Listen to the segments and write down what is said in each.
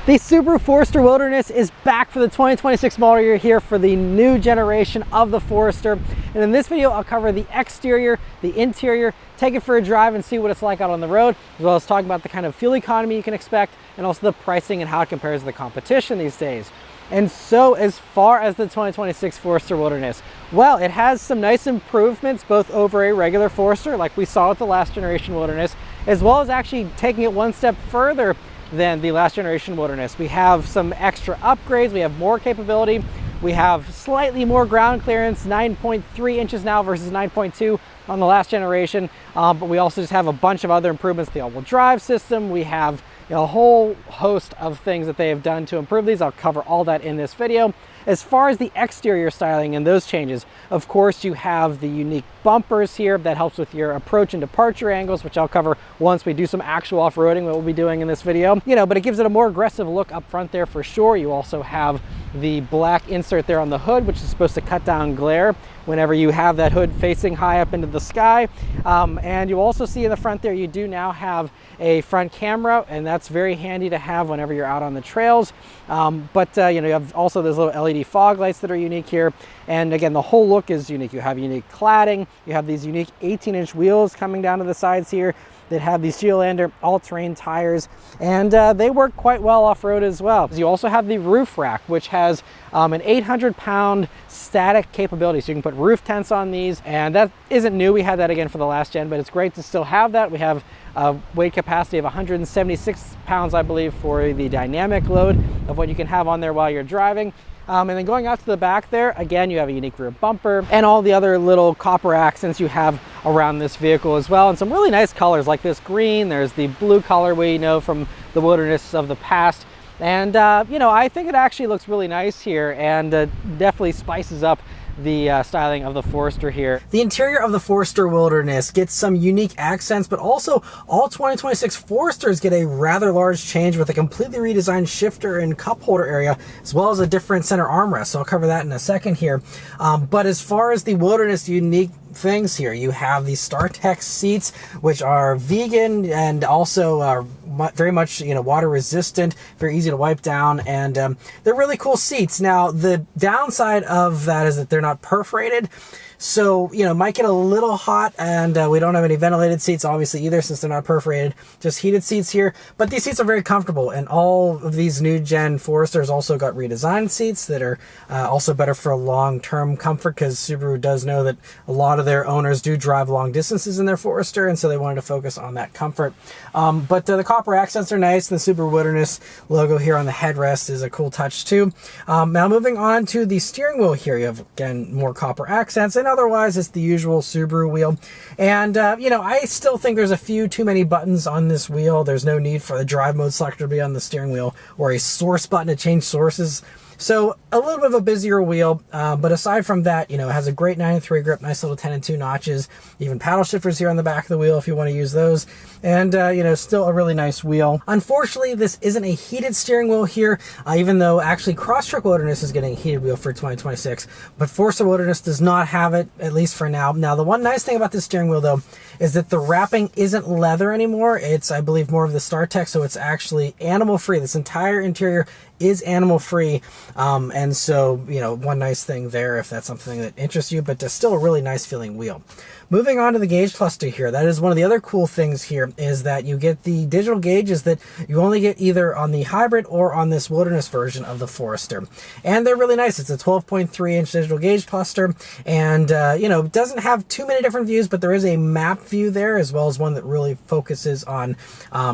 The Subaru Forester Wilderness is back for the 2026 model year here for the new generation of the Forester. And in this video, I'll cover the exterior, the interior, take it for a drive and see what it's like out on the road, as well as talking about the kind of fuel economy you can expect and also the pricing and how it compares to the competition these days. And so as far as the 2026 Forester Wilderness, well, it has some nice improvements both over a regular Forester like we saw with the last generation Wilderness, as well as actually taking it one step further than the last generation Wilderness. We have some extra upgrades, we have more capability, we have slightly more ground clearance, 9.3 inches now versus 9.2 on the last generation, but we also just have a bunch of other improvements, the all-wheel drive system, we have a whole host of things that they have done to improve these. I'll cover all that in this video. As far as the exterior styling and those changes, of course, you have the unique bumpers here that helps with your approach and departure angles, which I'll cover once we do some actual off-roading, what we'll be doing in this video. But it gives it a more aggressive look up front there for sure. You also have the black insert there on the hood, which is supposed to cut down glare whenever you have that hood facing high up into the sky. And you also see in the front there, you do now have a front camera, and that's very handy to have whenever you're out on the trails. You have also those little LED fog lights that are unique here. And again, the whole look is unique. You have unique cladding, you have these unique 18-inch wheels coming down to the sides here that have these Geolander all-terrain tires, and they work quite well off-road as well. You also have the roof rack, which has an 800-pound static capability, so you can put roof tents on these, and that isn't new. We had that again for the last gen, but it's great to still have that. We have a weight capacity of 176 pounds, I believe, for the dynamic load of what you can have on there while you're driving. And then going out to the back there, again, you have a unique rear bumper and all the other little copper accents you have around this vehicle as well. And some really nice colors like this green, there's the blue color we know from the Wilderness of the past. And, I think it actually looks really nice here and definitely spices up the styling of the Forester here. The interior of the Forester Wilderness gets some unique accents, but also all 2026 Foresters get a rather large change with a completely redesigned shifter and cup holder area, as well as a different center armrest. So I'll cover that in a second here. But as far as the Wilderness unique things here, you have these StarTech seats, which are vegan and also are very much water resistant, very easy to wipe down, and they're really cool seats. Now the downside of that is that they're not perforated, so might get a little hot, and we don't have any ventilated seats obviously either, since they're not perforated, just heated seats here. But these seats are very comfortable, and all of these new gen Foresters also got redesigned seats that are also better for long-term comfort, because Subaru does know that a lot of their owners do drive long distances in their Forester, and so they wanted to focus on that comfort. But the copper accents are nice. The Subaru Wilderness logo here on the headrest is a cool touch too. Now moving on to the steering wheel here, you have again more copper accents, and otherwise it's the usual Subaru wheel. And I still think there's a few too many buttons on this wheel. There's no need for the drive mode selector to be on the steering wheel or a source button to change sources. So a little bit of a busier wheel, but aside from that, it has a great 9-3 grip, nice little 10 and 2 notches, even paddle shifters here on the back of the wheel if you want to use those, and still a really nice wheel. Unfortunately, this isn't a heated steering wheel here, even though actually Crosstrek Wilderness is getting a heated wheel for 2026, but Forester Wilderness does not have it, at least for now. Now, the one nice thing about this steering wheel, though, is that the wrapping isn't leather anymore. It's, I believe, more of the StarTech, so it's actually animal-free. This entire interior is animal-free, and so one nice thing there if that's something that interests you, but still a really nice feeling wheel. Moving on to the gauge cluster here, that is one of the other cool things here, is that you get the digital gauges that you only get either on the hybrid or on this Wilderness version of the Forester, and they're really nice. It's a 12.3-inch digital gauge cluster, and it doesn't have too many different views, but there is a map view there, as well as one that really focuses on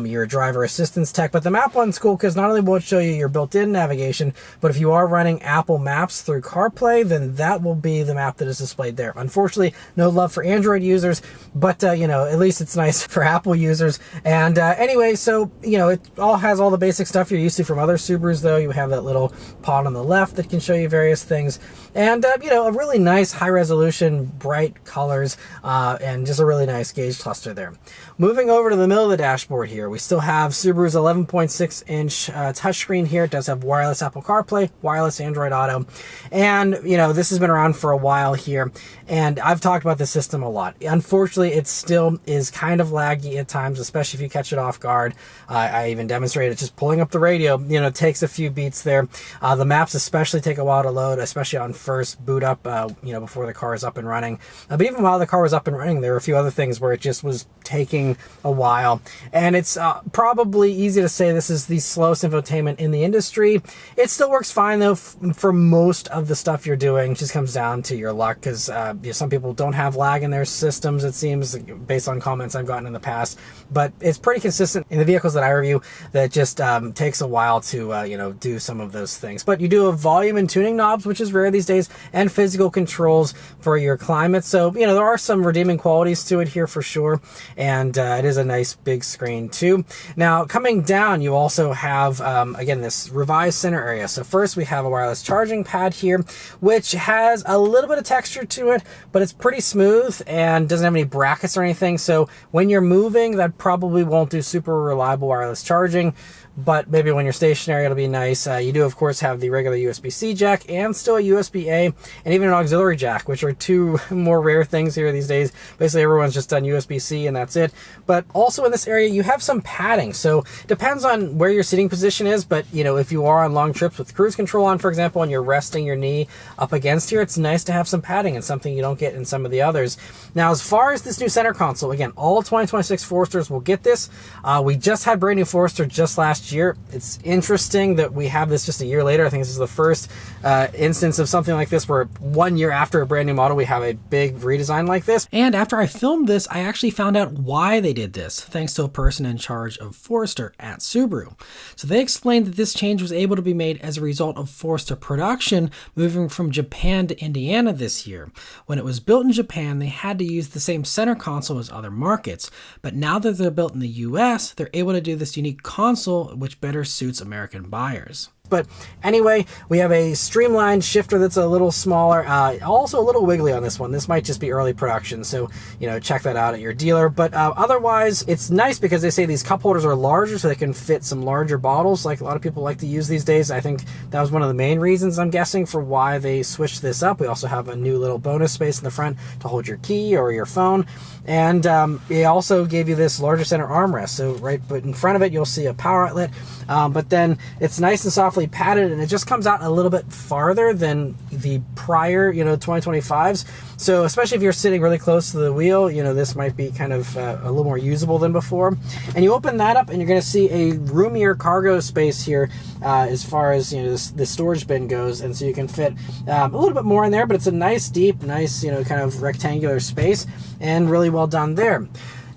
your driver assistance tech. But the map one's cool because not only will it show you your built-in navigation, but if you are running Apple Maps through CarPlay, then that will be the map that is displayed there. Unfortunately, no love for Android users, but at least it's nice for Apple users. And anyway, so it all has all the basic stuff you're used to from other Subarus, though. You have that little pod on the left that can show you various things, and a really nice high-resolution, bright colors, and just a really nice gauge cluster there. Moving over to the middle of the dashboard here, we still have Subaru's 11.6-inch touchscreen here. It does have wireless Apple CarPlay, wireless Android Auto, and this has been around for a while here, and I've talked about this system a lot. Unfortunately, it still is kind of laggy at times, especially if you catch it off guard. I even demonstrated just pulling up the radio, you know, takes a few beats there. The maps especially take a while to load, especially on first boot up, you know, before the car is up and running. But even while the car was up and running, there were a few other things where it just was taking a while. And it's probably easy to say this is the slowest infotainment in the industry. It still works fine though for most of the stuff you're doing. It just comes down to your luck, because you know, some people don't have lag in their systems, it seems, based on comments I've gotten in the past. But it's pretty consistent in the vehicles that I review, that just takes a while to you know, do some of those things. But you do have volume and tuning knobs, which is rare these days, and physical controls for your climate. So, you know, there are some redeeming qualities to it here for sure. And it is a nice big screen too. Now, coming down, you also have, again, this revised center area. So first we have a wireless charging pad here, which has a little bit of texture to it, but it's pretty smooth and doesn't have any brackets or anything. So when you're moving, that probably won't do super reliable wireless charging, but maybe when you're stationary, it'll be nice. You do, of course, have the regular USB-C jack and still a USB-A and even an auxiliary jack, which are two more rare things here these days. Basically, everyone's just done USB-C and that's it. But also in this area, you have some padding. So depends on where your sitting position is, but you know, if you are on long trips with cruise control on, for example, and you're resting your knee up against here, it's nice to have some padding, and something you don't get in some of the others. Now, as far as this new center console, again, all 2026 Foresters will get this. We just had brand new Forester just last year. It's interesting that we have this just a year later. I think this is the first instance of something like this where 1 year after a brand new model, we have a big redesign like this. And after I filmed this, I actually found out why they did this, thanks to a person in charge of Forester at Subaru. So they explained that this change was able to be made as a result of Forester production moving from Japan to Indiana this year. When it was built in Japan, they had to use the same center console as other markets. But now that they're built in the US, they're able to do this unique console, which better suits American buyers. But anyway, we have a streamlined shifter that's a little smaller, also a little wiggly on this one. This might just be early production, so you know, check that out at your dealer. But otherwise, it's nice because they say these cup holders are larger, so they can fit some larger bottles, like a lot of people like to use these days. I think that was one of the main reasons, I'm guessing, for why they switched this up. We also have a new little bonus space in the front to hold your key or your phone. And they also gave you this larger center armrest. So right in front of it, you'll see a power outlet. But then it's nice and softly padded, and it just comes out a little bit farther than the prior, you know, 2025s. So especially if you're sitting really close to the wheel, you know, this might be kind of a little more usable than before. And you open that up and you're going to see a roomier cargo space here as far as, you know, the storage bin goes. And so you can fit a little bit more in there, but it's a nice, deep, nice, you know, kind of rectangular space, and really well done there.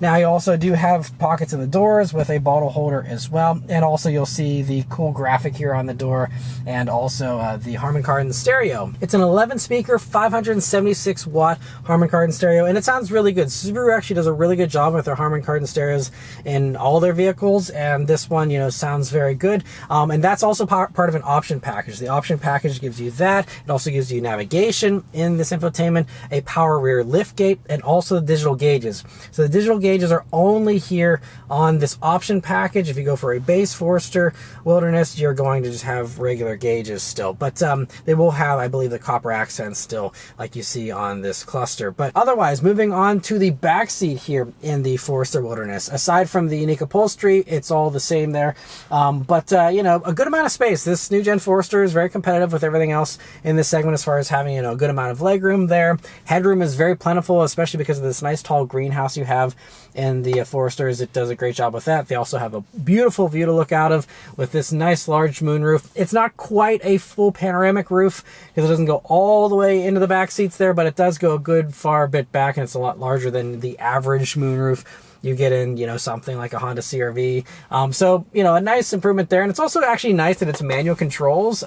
Now you also do have pockets in the doors with a bottle holder as well, and also you'll see the cool graphic here on the door, and also the Harman Kardon stereo. It's an 11 speaker 576 watt Harman Kardon stereo, and it sounds really good. Subaru actually does a really good job with their Harman Kardon stereos in all their vehicles, and this one, you know, sounds very good. And that's also part of an option package. The option package gives you that. It also gives you navigation in this infotainment, a power rear lift gate, and also the digital gauges. So the digital gauges are only here on this option package. If you go for a base Forester Wilderness, you're going to just have regular gauges still, but they will have, I believe, the copper accents still, like you see on this cluster. But otherwise, moving on to the back seat here in the Forester Wilderness, aside from the unique upholstery, it's all the same there. But you know, a good amount of space. This new gen Forester is very competitive with everything else in this segment as far as having, you know, a good amount of legroom there. Headroom is very plentiful, especially because of this nice tall greenhouse you have in the Foresters. It does a great job with that. They also have a beautiful view to look out of with this nice large moonroof. It's not quite a full panoramic roof because it doesn't go all the way into the back seats there, but it does go a good far bit back, and it's a lot larger than the average moonroof you get in, you know, something like a Honda CR-V. So, you know, a nice improvement there. And it's also actually nice that it's manual controls.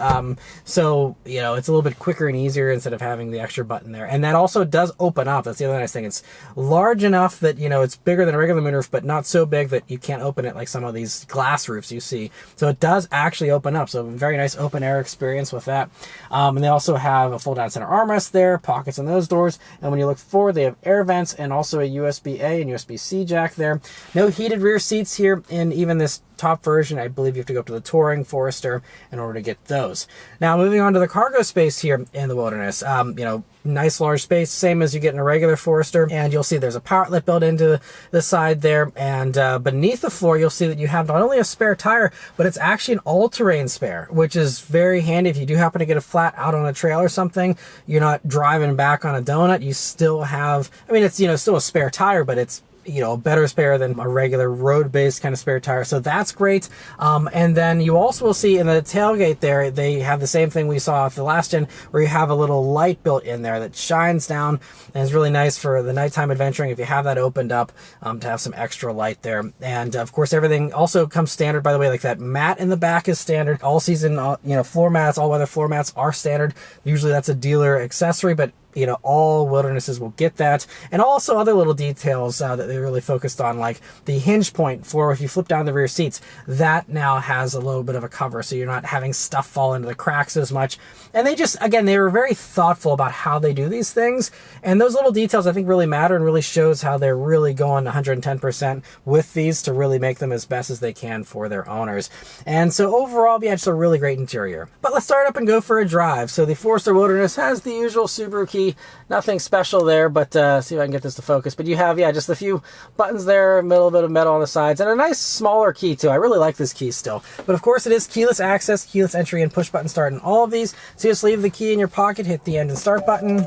So, you know, it's a little bit quicker and easier instead of having the extra button there. And that also does open up. That's the other nice thing. It's large enough that, you know, it's bigger than a regular moonroof, but not so big that you can't open it like some of these glass roofs you see. So it does actually open up. So very nice open air experience with that. And they also have a fold down center armrest there, pockets in those doors. And when you look forward, they have air vents and also a USB-A and USB-C jack. back there. No heated rear seats here in even this top version. I believe you have to go up to the Touring Forester in order to get those. Now, moving on to the cargo space here in the Wilderness. You know, nice large space, same as you get in a regular Forester. And you'll see there's a power outlet built into the side there. And beneath the floor, you'll see that you have not only a spare tire, but it's actually an all-terrain spare, which is very handy. If you do happen to get a flat out on a trail or something, you're not driving back on a donut. You still have, I mean, it's, you know, still a spare tire, but it's, you know, a better spare than a regular road-based kind of spare tire. So that's great. And then you also will see in the tailgate there, they have the same thing we saw off the last gen, where you have a little light built in there that shines down and is really nice for the nighttime adventuring if you have that opened up, to have some extra light there. And of course, everything also comes standard, by the way, like that mat in the back is standard. All season, you know, floor mats, all weather floor mats are standard. Usually that's a dealer accessory, but you know, all Wildernesses will get that. And also other little details that they really focused on, like the hinge point for if you flip down the rear seats, that now has a little bit of a cover, so you're not having stuff fall into the cracks as much. And they just, again, they were very thoughtful about how they do these things. And those little details, I think, really matter and really shows how they're really going 110% with these to really make them as best as they can for their owners. And so overall, yeah, just a really great interior. But let's start up and go for a drive. So the Forester Wilderness has the usual Subaru key. Nothing special there, but see if I can get this to focus. But you have, yeah, just a few buttons there, a little bit of metal on the sides, and a nice smaller key too. I really like this key still. But of course it is keyless access, keyless entry, and push button start in all of these. So you just leave the key in your pocket, hit the end and start button,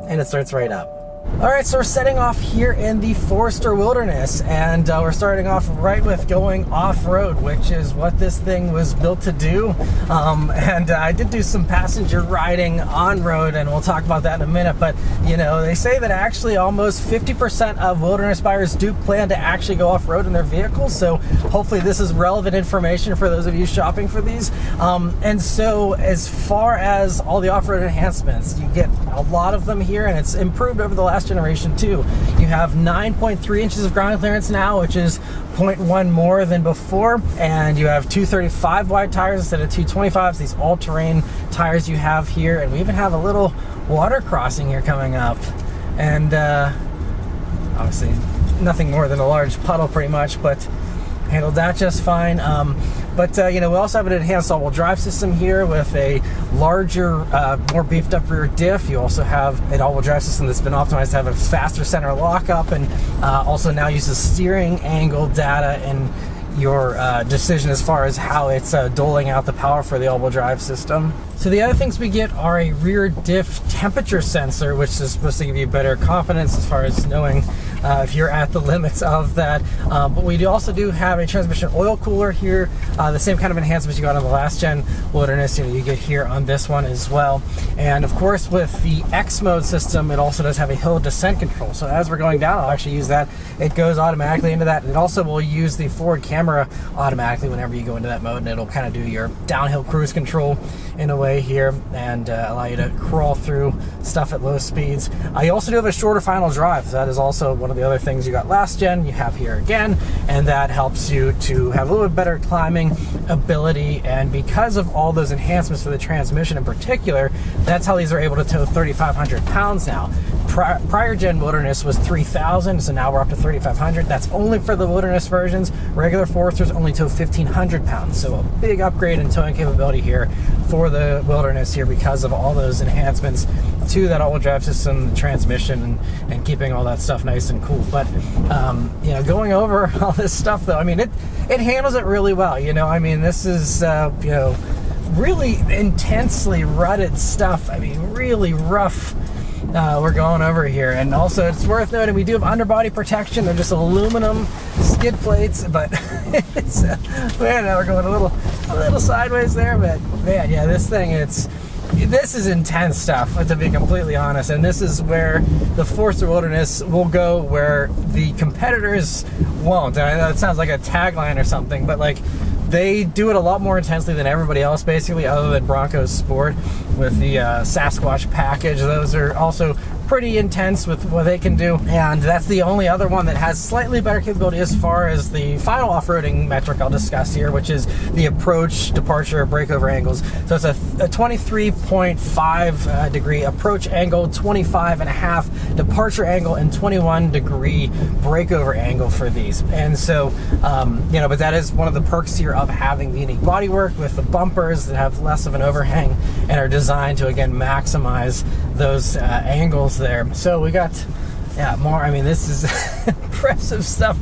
and it starts right up. All right, so we're setting off here in the Forester Wilderness, and we're starting off right with going off-road, which is what this thing was built to do. And I did do some passenger riding on-road, and we'll talk about that in a minute. But, you know, they say that actually almost 50% of Wilderness buyers do plan to actually go off-road in their vehicles. So hopefully this is relevant information for those of you shopping for these. And so as far as all the off-road enhancements, you get a lot of them here, and it's improved over the last generation too. You have 9.3 inches of ground clearance now, which is 0.1 more than before, and you have 235 wide tires instead of 225s. These all-terrain tires you have here, and we even have a little water crossing here coming up, and obviously nothing more than a large puddle pretty much, but handled that just fine. You know, we also have an enhanced all-wheel drive system here with a larger, more beefed up rear diff. You also have an all-wheel drive system that's been optimized to have a faster center lockup, and also now uses steering angle data in your decision as far as how it's doling out the power for the all-wheel drive system. So the other things we get are a rear diff temperature sensor, which is supposed to give you better confidence as far as knowing if you're at the limits of that. But we also do have a transmission oil cooler here, the same kind of enhancements you got on the last gen Wilderness, you know, you get here on this one as well. And of course, with the X mode system, it also does have a hill descent control. So as we're going down, I'll actually use that. It goes automatically into that. It also will use the forward camera automatically whenever you go into that mode, and it'll kind of do your downhill cruise control in a way here, and allow you to crawl through stuff at low speeds. You also do have a shorter final drive. So that is also one of the other things you got last gen, you have here again, and that helps you to have a little bit better climbing ability. And because of all those enhancements to the transmission in particular, that's how these are able to tow 3,500 pounds now. Prior gen Wilderness was 3,000, so now we're up to 3,500. That's only for the Wilderness versions. Regular Foresters only tow 1,500 pounds, so a big upgrade in towing capability here for the Wilderness here because of all those enhancements to that all-wheel drive system, the transmission, and keeping all that stuff nice and cool. But you know, going over all this stuff though, I mean, it handles it really well. You know, I mean, this is you know, really intensely rutted stuff. I mean, really rough. We're going over here, and also it's worth noting we do have underbody protection. They're just aluminum skid plates, but it's man, now we're going a little sideways there, but man, yeah, this thing, this is intense stuff, to be completely honest. And this is where the Forester Wilderness will go where the competitors won't. I know it sounds like a tagline or something, but like, they do it a lot more intensely than everybody else, basically, other than Bronco's Sport with the Sasquatch package. Those are also pretty intense with what they can do, and that's the only other one that has slightly better capability as far as the final off-roading metric I'll discuss here, which is the approach, departure, breakover angles. So it's a 23.5 degree approach angle, 25.5 departure angle, and 21 degree breakover angle for these. And so, you know, but that is one of the perks here of having the unique bodywork with the bumpers that have less of an overhang and are designed to, again, maximize those angles there. So we got, yeah, more. I mean, this is impressive stuff.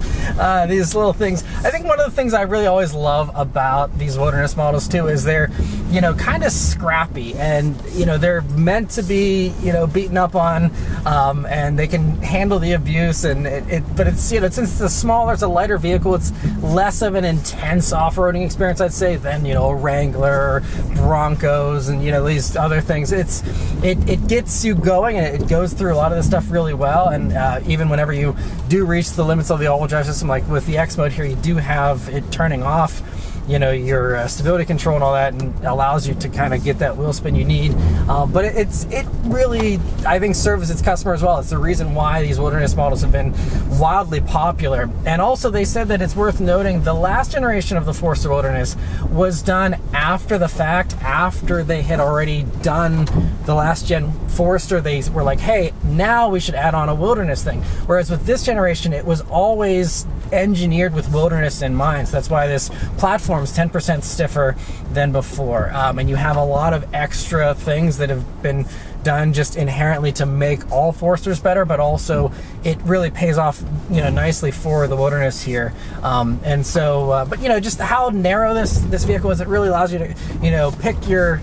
These little things. I think one of the things I really always love about these Wilderness models too is they're, you know, kind of scrappy, and you know, they're meant to be, you know, beaten up on, and they can handle the abuse. And but it's, you know, since it's smaller, it's a lighter vehicle, it's less of an intense off-roading experience, I'd say, than, you know, a Wrangler, or Broncos, and you know, these other things. It gets you going, and it goes through a lot of this stuff really well. And even whenever you do reach the limits of the all-wheel drive system, like with the X mode here, you do have it turning off, you know, your stability control and all that, and allows you to kind of get that wheel spin you need. But it really, I think, serves its customer as well. It's the reason why these Wilderness models have been wildly popular. And also, they said that it's worth noting the last generation of the Forester Wilderness was done after the fact, after they had already done the last gen Forester. They were like, hey, now we should add on a Wilderness thing. Whereas with this generation, it was always engineered with Wilderness in mind. So that's why this platform is 10% stiffer than before, and you have a lot of extra things that have been done just inherently to make all Foresters better, but also it really pays off, you know, nicely for the Wilderness here. And so, but you know, just how narrow this vehicle is, it really allows you to, you know, pick your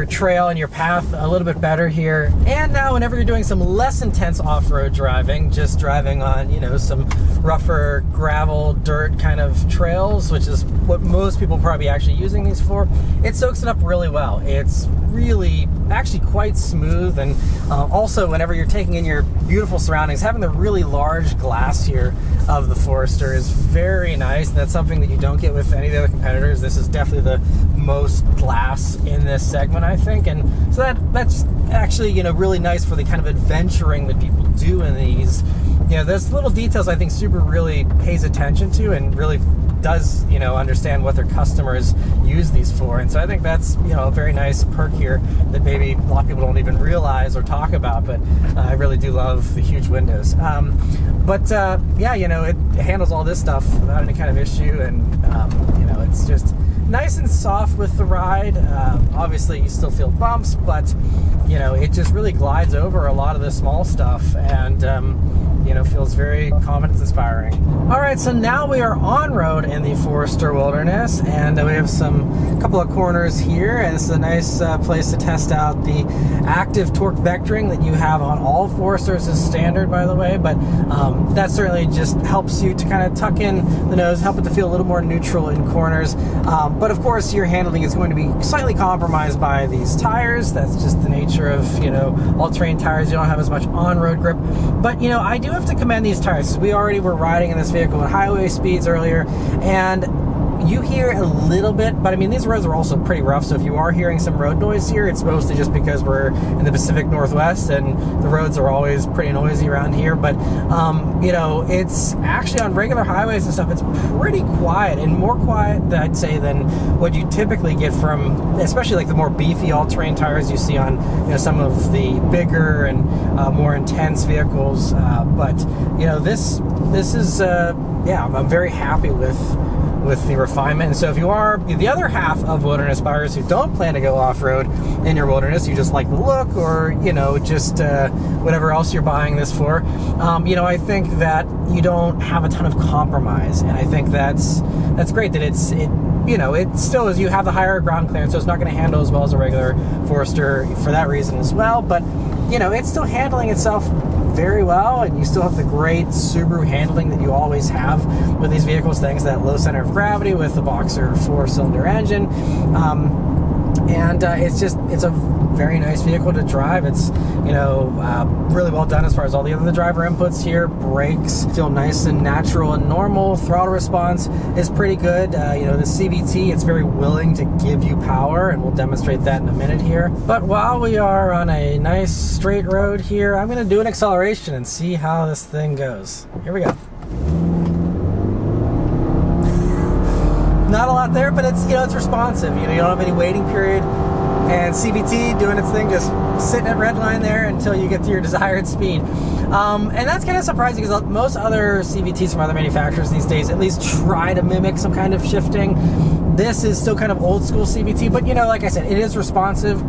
trail and your path a little bit better here. And now, whenever you're doing some less intense off-road driving, just driving on, you know, some rougher gravel, dirt kind of trails, which is what most people probably actually using these for, it soaks it up really well. It's really actually quite smooth, and also whenever you're taking in your beautiful surroundings, having the really large glass here of the Forester is very nice, and that's something that you don't get with any of the other competitors. This is definitely the most glass in this segment, I think, and so that's actually, you know, really nice for the kind of adventuring that people do in these. You know, there's little details I think Subaru really pays attention to and really does, you know, understand what their customers use these for. And so I think that's, you know, a very nice perk here that maybe a lot of people don't even realize or talk about, but I really do love the huge windows. Yeah, you know, it handles all this stuff without any kind of issue, and you know, it's just nice and soft with the ride. Obviously you still feel bumps, but you know, it just really glides over a lot of the small stuff, and you know, feels very confidence inspiring. All right, so now we are on road in the Forester Wilderness, and we have a couple of corners here, and this is a nice place to test out the active torque vectoring that you have on all Foresters as standard, by the way, but that certainly just helps you to kind of tuck in the nose, help it to feel a little more neutral in corners. But of course, your handling is going to be slightly compromised by these tires. That's just the nature of, you know, all-terrain tires. You don't have as much on-road grip, but you know, I do have to commend these tires. We already were riding in this vehicle at highway speeds earlier, and you hear a little bit, but I mean, these roads are also pretty rough, so if you are hearing some road noise here, it's mostly just because we're in the Pacific Northwest and the roads are always pretty noisy around here. But you know, it's actually on regular highways and stuff, it's pretty quiet, and more quiet, I'd say, than what you typically get from, especially like the more beefy all-terrain tires you see on, you know, some of the bigger and more intense vehicles. But you know, this is yeah, I'm very happy with the refinement. And so if you are the other half of Wilderness buyers who don't plan to go off-road in your Wilderness, you just like the look, or you know, just whatever else you're buying this for, you know, I think that you don't have a ton of compromise, and I think that's great that it you know, it still is, you have the higher ground clearance, so it's not going to handle as well as a regular Forester for that reason as well, but you know, it's still handling itself very well, and you still have the great Subaru handling that you always have with these vehicles, thanks to that low center of gravity with the Boxer 4-cylinder engine. And it's a very nice vehicle to drive. It's, really well done as far as all the other driver inputs here. Brakes feel nice and natural and normal. Throttle response is pretty good. The CVT, it's very willing to give you power, and we'll demonstrate that in a minute here. But while we are on a nice straight road here, I'm going to do an acceleration and see how this thing goes. Here we go. Not a lot there, but it's responsive. You don't have any waiting period, and CVT doing its thing, just sitting at red line there until you get to your desired speed. And that's kind of surprising because most other CVTs from other manufacturers these days at least try to mimic some kind of shifting. This is still kind of old school CVT, but like I said, it is responsive.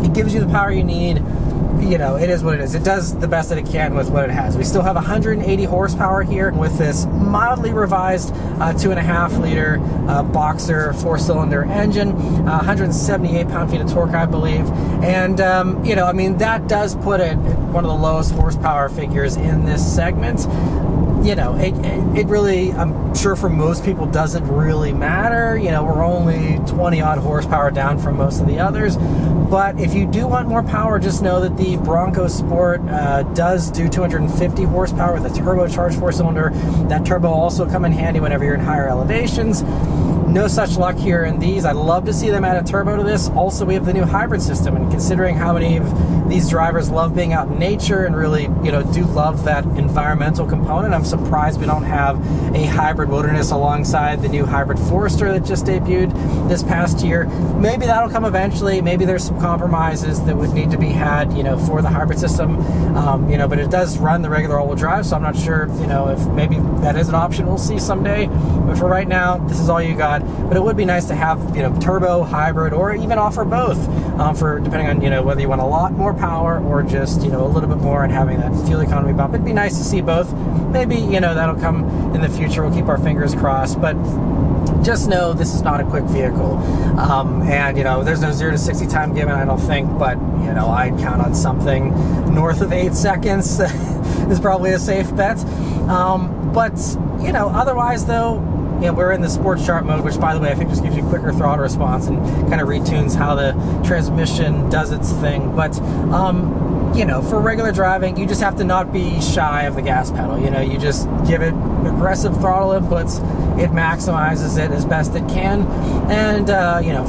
It gives you the power you need. It is what it is. It does the best that it can with what it has. We still have 180 horsepower here with this mildly revised 2.5 liter boxer 4-cylinder engine, 178 pound-feet of torque, I believe. And, that does put it one of the lowest horsepower figures in this segment. It really, I'm sure for most people, doesn't really matter. We're only 20 odd horsepower down from most of the others. But if you do want more power, just know that the Bronco Sport does do 250 horsepower with a turbocharged 4-cylinder. That turbo will also come in handy whenever you're in higher elevations. No such luck here in these. I'd love to see them add a turbo to this. Also, we have the new hybrid system, and considering how many of these drivers love being out in nature and really, do love that environmental component, I'm surprised we don't have a hybrid Wilderness alongside the new hybrid Forester that just debuted this past year. Maybe that'll come eventually. Maybe there's some compromises that would need to be had, for the hybrid system. But it does run the regular all-wheel drive, so I'm not sure, if maybe that is an option we'll see someday. But for right now, this is all you got. But it would be nice to have, turbo, hybrid, or even offer both, for depending on, whether you want a lot more power or just, a little bit more and having that fuel economy bump. It'd be nice to see both. Maybe, that'll come in the future. We'll keep our fingers crossed. But just know this is not a quick vehicle. And, there's no 0 to 60 time given, I don't think. But, I'd count on something north of 8 seconds is probably a safe bet. Otherwise, though, we're in the sports chart mode, which, by the way, I think just gives you quicker throttle response and kind of retunes how the transmission does its thing. But, for regular driving, you just have to not be shy of the gas pedal. You just give it aggressive throttle inputs. It maximizes it as best it can. And,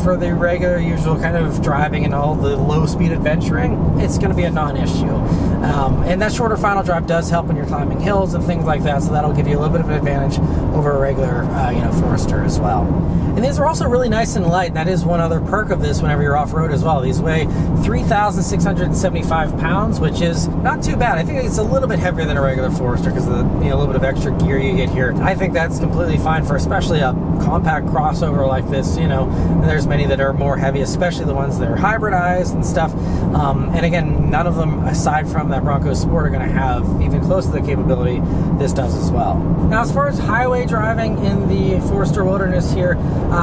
for the regular, usual kind of driving and all the low-speed adventuring, it's going to be a non-issue. And that shorter final drive does help when you're climbing hills and things like that, so that'll give you a little bit of an advantage over a regular, Forester as well. And these are also really nice and light. That is one other perk of this whenever you're off-road as well. These weigh 3,675 pounds, which is not too bad. I think it's a little bit heavier than a regular Forester because of the little bit of extra gear you get here. I think that's completely fine for especially a compact crossover like this. And there's many that are more heavy, especially the ones that are hybridized and stuff. And again, none of them, aside from that Bronco Sport, are going to have even close to the capability this does as well. Now, as far as highway driving in the Forester Wilderness here,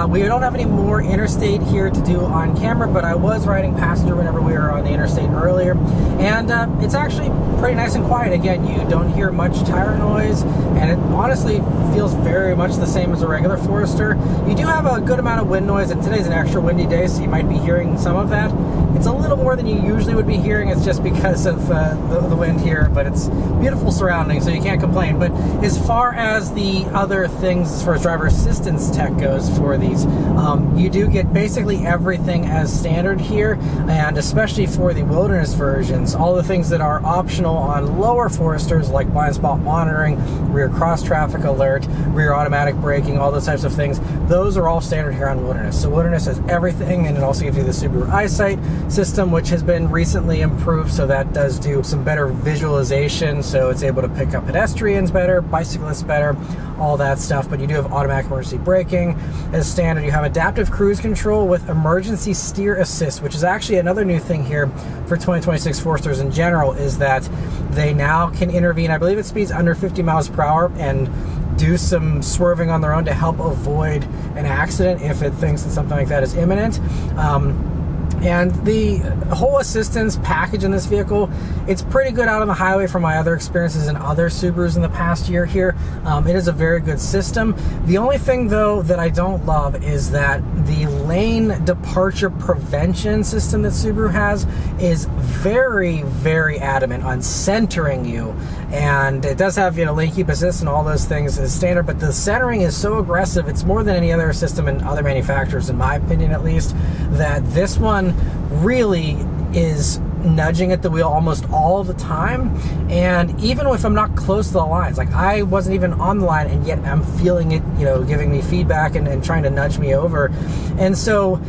we don't have any more interstate here to do on camera, but I was riding passenger whenever we were on the interstate earlier, and it's actually pretty nice and quiet. Again, you don't hear much tire noise, and it honestly feels very much the same as a regular Forester. You do have a good amount of wind noise, and today's an extra windy day, so you might be hearing some of that. It's a little more than you usually would be hearing. It's just because of the wind here, but it's beautiful surroundings, so you can't complain. But as far as the other things, as far as driver assistance tech goes for these, you do get basically everything as standard here, and especially for the Wilderness versions, all the things that are optional on lower Foresters, like blind spot monitoring, rear cross traffic alert, rear automatic braking, all those types of things, those are all standard here on Wilderness. So Wilderness has everything, and it also gives you the Subaru EyeSight system, which has been recently improved, so that does do some better visualization, so it's able to pick up pedestrians better, bicyclists better, all that stuff. But you do have automatic emergency braking as standard. You have adaptive cruise control with emergency steer assist, which is actually another new thing here for 2026 Foresters in general, is that they now can intervene, I believe it speeds under 50 miles per hour, and do some swerving on their own to help avoid an accident if it thinks that something like that is imminent. And the whole assistance package in this vehicle, it's pretty good out on the highway from my other experiences in other Subarus in the past year here. It is a very good system. The only thing though that I don't love is that the lane departure prevention system that Subaru has is very, very adamant on centering you. And it does have, lane keep assist and all those things as standard, but the centering is so aggressive, it's more than any other system in other manufacturers, in my opinion at least, that this one really is nudging at the wheel almost all the time. And even if I'm not close to the lines, like I wasn't even on the line and yet I'm feeling it, giving me feedback and trying to nudge me over. And so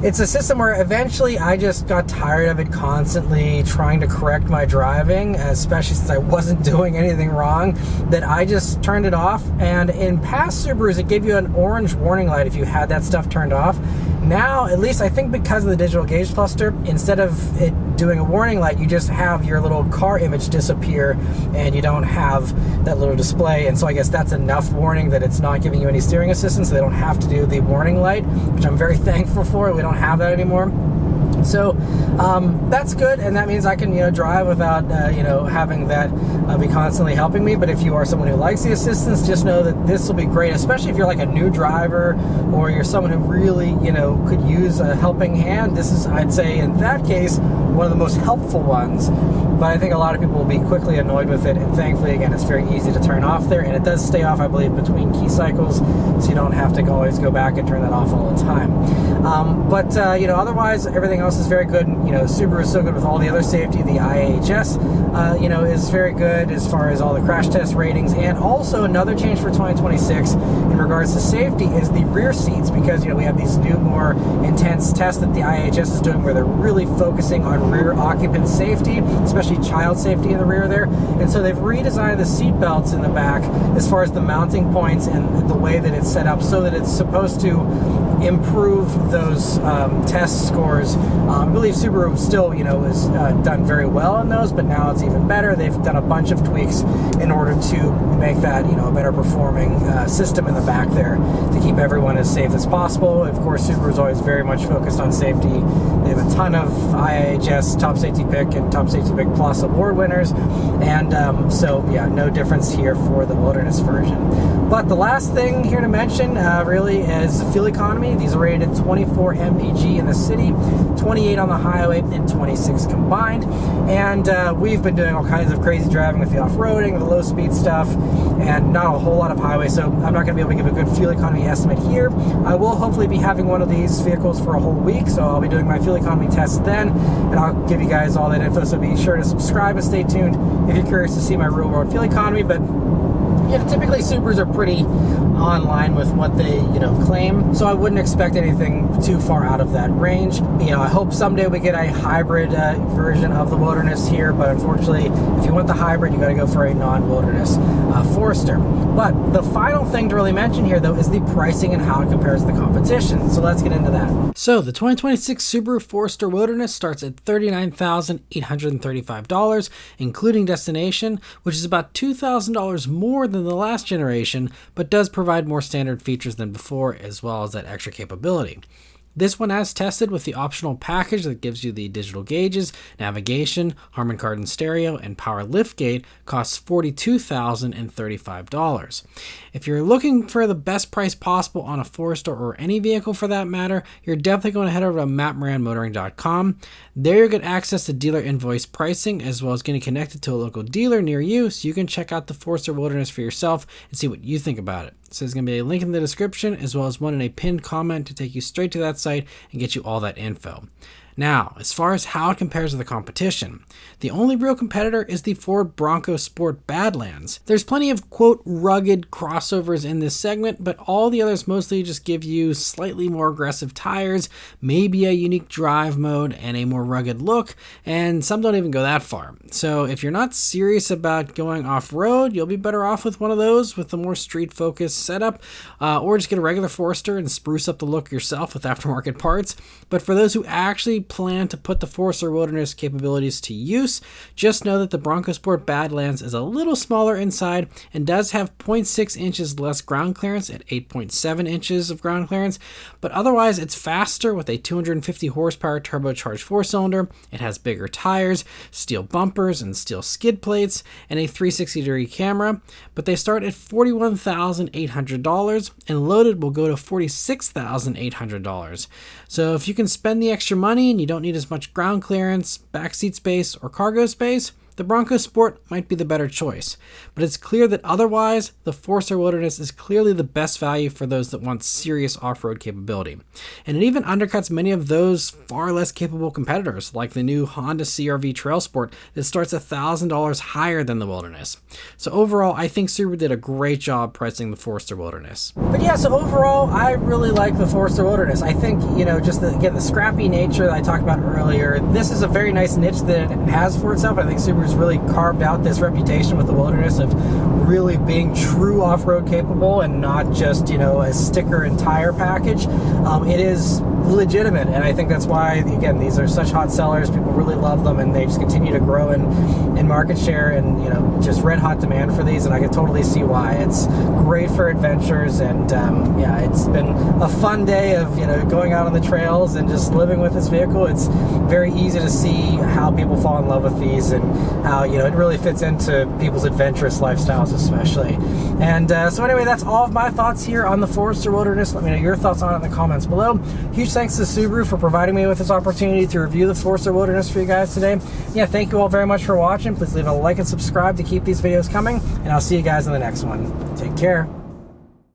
it's a system where eventually I just got tired of it constantly trying to correct my driving, especially since I wasn't doing anything wrong, that I just turned it off. And in past Subarus, it gave you an orange warning light if you had that stuff turned off. Now, at least I think because of the digital gauge cluster, instead of it doing a warning light, you just have your little car image disappear and you don't have that little display. And so I guess that's enough warning that it's not giving you any steering assistance, so they don't have to do the warning light, which I'm very thankful for. We don't have that anymore. So that's good, and that means I can drive without having that be constantly helping me. But if you are someone who likes the assistance, just know that this will be great, especially if you're like a new driver or you're someone who really could use a helping hand. This is, I'd say, in that case, one of the most helpful ones. But I think a lot of people will be quickly annoyed with it, and thankfully, again, it's very easy to turn off there, and it does stay off, I believe, between key cycles, so you don't have to always go back and turn that off all the time. But otherwise, everything else is very good. Subaru is so good with all the other safety. The IAHS, is very good as far as all the crash test ratings. And also another change for 2026 in regards to safety is the rear seats, because we have these new, more intense tests that the IAHS is doing where they're really focusing on rear occupant safety, especially child safety in the rear there. And so they've redesigned the seat belts in the back as far as the mounting points and the way that it's set up, so that it's supposed to improve those test scores. I believe Subaru still, has done very well in those, but now it's even better. They've done a bunch of tweaks in order to make that, a better performing system in the back there to keep everyone as safe as possible. Of course, Subaru is always very much focused on safety. They have a ton of IIHS Top Safety Pick and Top Safety Pick Plus award winners, and so yeah, no difference here for the Wilderness version. But the last thing here to mention really is fuel economy. These are rated 24 mpg in the city, 28 on the highway, and 26 combined. And we've been doing all kinds of crazy driving with the off-roading, the low-speed stuff, and not a whole lot of highway, so I'm not going to be able to give a good fuel economy estimate here. I will hopefully be having one of these vehicles for a whole week, so I'll be doing my fuel economy test then, and I'll give you guys all that info, so be sure to subscribe and stay tuned if you're curious to see my real-world fuel economy. But typically Subarus are pretty online with what they, claim, so I wouldn't expect anything too far out of that range. I hope someday we get a hybrid version of the Wilderness here, but unfortunately, if you want the hybrid, you got to go for a non-Wilderness Forester. But the final thing to really mention here, though, is the pricing and how it compares to the competition. So let's get into that. So the 2026 Subaru Forester Wilderness starts at $39,835, including destination, which is about $2,000 more than the last generation, but does provide more standard features than before, as well as that extra capability. This one, as tested with the optional package that gives you the digital gauges, navigation, Harman Kardon stereo, and power liftgate, costs $42,035. If you're looking for the best price possible on a Forester or any vehicle for that matter, you're definitely going to head over to maranmotoring.com. There you'll get access to dealer invoice pricing, as well as getting connected to a local dealer near you, so you can check out the Forester Wilderness for yourself and see what you think about it. So there's going to be a link in the description, as well as one in a pinned comment to take you straight to that site and get you all that info. Now, as far as how it compares to the competition, the only real competitor is the Ford Bronco Sport Badlands. There's plenty of, quote, rugged crossovers in this segment, but all the others mostly just give you slightly more aggressive tires, maybe a unique drive mode, and a more rugged look, and some don't even go that far. So if you're not serious about going off-road, you'll be better off with one of those with a more street-focused setup, or just get a regular Forester and spruce up the look yourself with aftermarket parts. But for those who actually plan to put the Forester Wilderness capabilities to use. Just know that the Bronco Sport Badlands is a little smaller inside and does have 0.6 inches less ground clearance at 8.7 inches of ground clearance, but otherwise it's faster with a 250 horsepower turbocharged 4-cylinder. It has bigger tires, steel bumpers and steel skid plates, and a 360-degree camera, but they start at $41,800 and loaded will go to $46,800. So if you can spend the extra money and you don't need as much ground clearance, backseat space, or cargo space, the Bronco Sport might be the better choice, but it's clear that otherwise, the Forester Wilderness is clearly the best value for those that want serious off-road capability. And it even undercuts many of those far less capable competitors, like the new Honda CR-V Trail Sport that starts $1,000 higher than the Wilderness. So overall, I think Subaru did a great job pricing the Forester Wilderness. But yeah, so overall, I really like the Forester Wilderness. I think, you know, just again, the scrappy nature that I talked about earlier, this is a very nice niche that it has for itself. I think Subaru's really carved out this reputation with the Wilderness of really being true off-road capable and not just, you know, a sticker and tire package. It is legitimate, and I think that's why, again, these are such hot sellers. People really love them, and they just continue to grow in market share, and, you know, just red hot demand for these, and I can totally see why. It's great for adventures, and yeah, it's been a fun day of, you know, going out on the trails and just living with this vehicle. It's very easy to see how people fall in love with these and how, you know, it really fits into people's adventurous lifestyles especially. And so anyway, that's all of my thoughts here on the Forester Wilderness. Let me know your thoughts on it in the comments below. Huge thanks to Subaru for providing me with this opportunity to review the Forester Wilderness for you guys today. Yeah, thank you all very much for watching. Please leave a like and subscribe to keep these videos coming, and I'll see you guys in the next one. Take care.